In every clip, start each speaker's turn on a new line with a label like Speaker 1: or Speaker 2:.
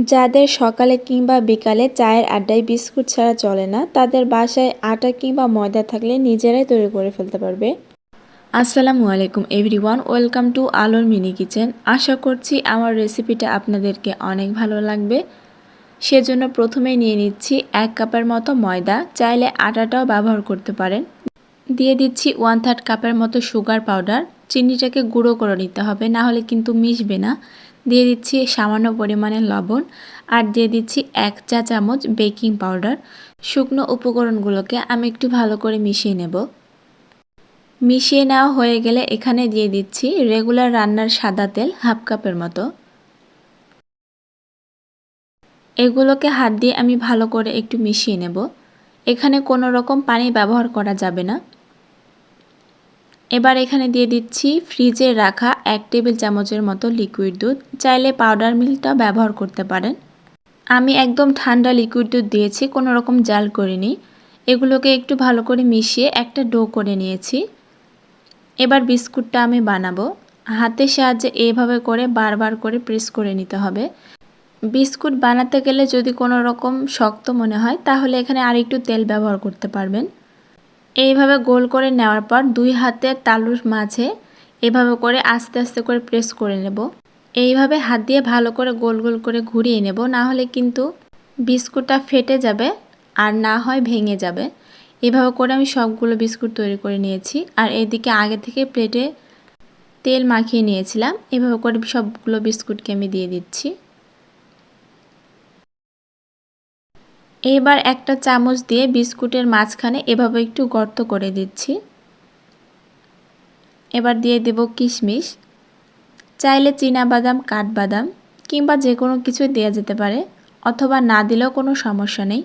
Speaker 1: যাদের সকালে কিংবা বিকালে চায়ের আড্ডায় বিস্কুট ছাড়া চলে না, তাদের বাসায় আটা কিংবা ময়দা থাকলে নিজেরাই তৈরি করে ফেলতে পারবে। আসসালামু আলাইকুম এভরিওয়ান, ওয়েলকাম টু আলোর মিনি কিচেন। আশা করছি আমার রেসিপিটা আপনাদেরকে অনেক ভালো লাগবে। সেজন্য প্রথমেই নিয়ে নিচ্ছি 1 কাপের মতো ময়দা, চাইলে আটাটাও ব্যবহার করতে পারেন। দিয়ে দিচ্ছি 1/3 কাপের মতো সুগার পাউডার। চিনিটাকে গুঁড়ো করে নিতে হবে, না হলে কিন্তু মিশবে না। দিয়ে দিচ্ছি সামান্য পরিমাণে লবণ আর দিয়ে দিচ্ছি 1 চা চামচ বেকিং পাউডার। শুকনো উপকরণগুলোকে আমি একটু ভালো করে মিশিয়ে নেব। মিশিয়ে নেওয়া হয়ে গেলে এখানে দিয়ে দিচ্ছি রেগুলার রান্নার সাদা তেল 1/2 কাপের মতো। এগুলোকে হাত দিয়ে আমি ভালো করে একটু মিশিয়ে নেব। এখানে কোনো রকম পানি ব্যবহার করা যাবে না। এবার এখানে দিয়ে দিচ্ছি ফ্রিজে রাখা 1 টেবিল চামচের মতো লিকুইড দুধ। চাইলে পাউডার মিল্কটা ব্যবহার করতে পারেন। আমি একদম ঠান্ডা লিকুইড দুধ দিয়েছি, কোনো রকম জাল করিনি। এগুলোকে একটু ভালো করে মিশিয়ে একটা ডো করে নিয়েছি। এবার বিস্কুটটা আমি বানাবো। হাতের সাহায্যে এইভাবে করে বারবার করে প্রেস করে নিতে হবে। বিস্কুট বানাতে গেলে যদি কোনো রকম শক্ত মনে হয় তাহলে এখানে আরেকটু তেল ব্যবহার করতে পারবেন। এইভাবে গোল করে নেওয়ার পর 2 হাতের তালুর মাঝে এভাবে করে আস্তে আস্তে করে প্রেস করে নেব। এইভাবে হাত দিয়ে ভালো করে গোল গোল করে ঘুরিয়ে নেব, না হলে কিন্তু বিস্কুটটা ফেটে যাবে আর না হয় ভেঙে যাবে। এভাবে করে আমি সবগুলো বিস্কুট তৈরি করে নিয়েছি। আর এদিকে আগে থেকে প্লেটে তেল মাখিয়ে নিয়েছিলাম। এভাবে করে সবগুলো বিস্কুটকে আমি দিয়ে দিচ্ছি। এবার একটা চামচ দিয়ে বিস্কুটের মাঝখানে এভাবে একটু গর্ত করে দিচ্ছি। এবার দিয়ে দেব কিশমিশ। চাইলে চীনাবাদাম, কাঠবাদাম কিংবা যে কোনো কিছু দেওয়া যেতে পারে, অথবা না দিলেও কোনো সমস্যা নেই।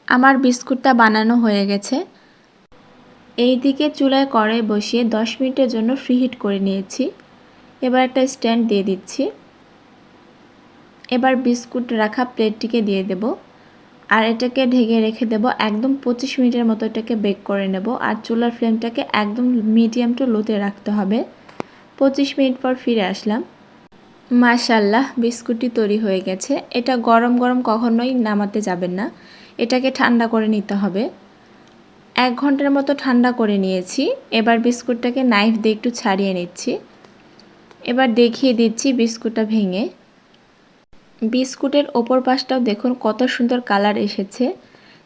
Speaker 1: আমার বিস্কুটটা বানানো হয়ে গেছে। এইদিকে চুলায় কড়াই বসিয়ে 10 মিনিটের জন্য ফ্রিহিট করে নিয়েছি। এবার একটা স্ট্যান্ড দিয়ে দিচ্ছি। এবার বিস্কুট রাখা প্লেটটিকে দিয়ে দেব আর এটাকে ঢেকে রেখে দেব। একদম 25 মিনিটের মতো এটাকে বেক করে নেব। আর চুলার ফ্লেমটাকে একদম মিডিয়াম টু লোতে রাখতে হবে। 25 মিনিট পর ফিরে আসলাম। মাশাআল্লাহ, বিস্কুটটি তৈরি হয়ে গেছে। এটা গরম গরম কখনোই নামাতে যাবেন না, এটাকে ঠান্ডা করে নিতে হবে। 1 ঘন্টার মতো ঠান্ডা করে নিয়েছি। এবার বিস্কুটটাকে নাইফ দিয়ে একটু ছাড়িয়ে নিচ্ছি। এবার দেখিয়ে দিচ্ছি বিস্কুটটা ভেঙে। বিস্কুটের ওপর পাশটাও দেখুন কত সুন্দর কালার এসেছে।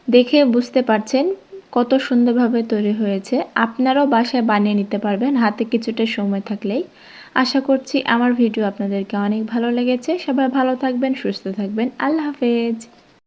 Speaker 1: দেখে বুঝতে পারছেন কত সুন্দরভাবে তৈরি হয়েছে। আপনারাও বাসায় বানিয়ে নিতে পারবেন হাতে কিছুটা সময় থাকলেই। আশা করছি আমার ভিডিও আপনাদেরকে অনেক ভালো লেগেছে। সবাই ভালো থাকবেন, সুস্থ থাকবেন। আল্লাহ হাফেজ।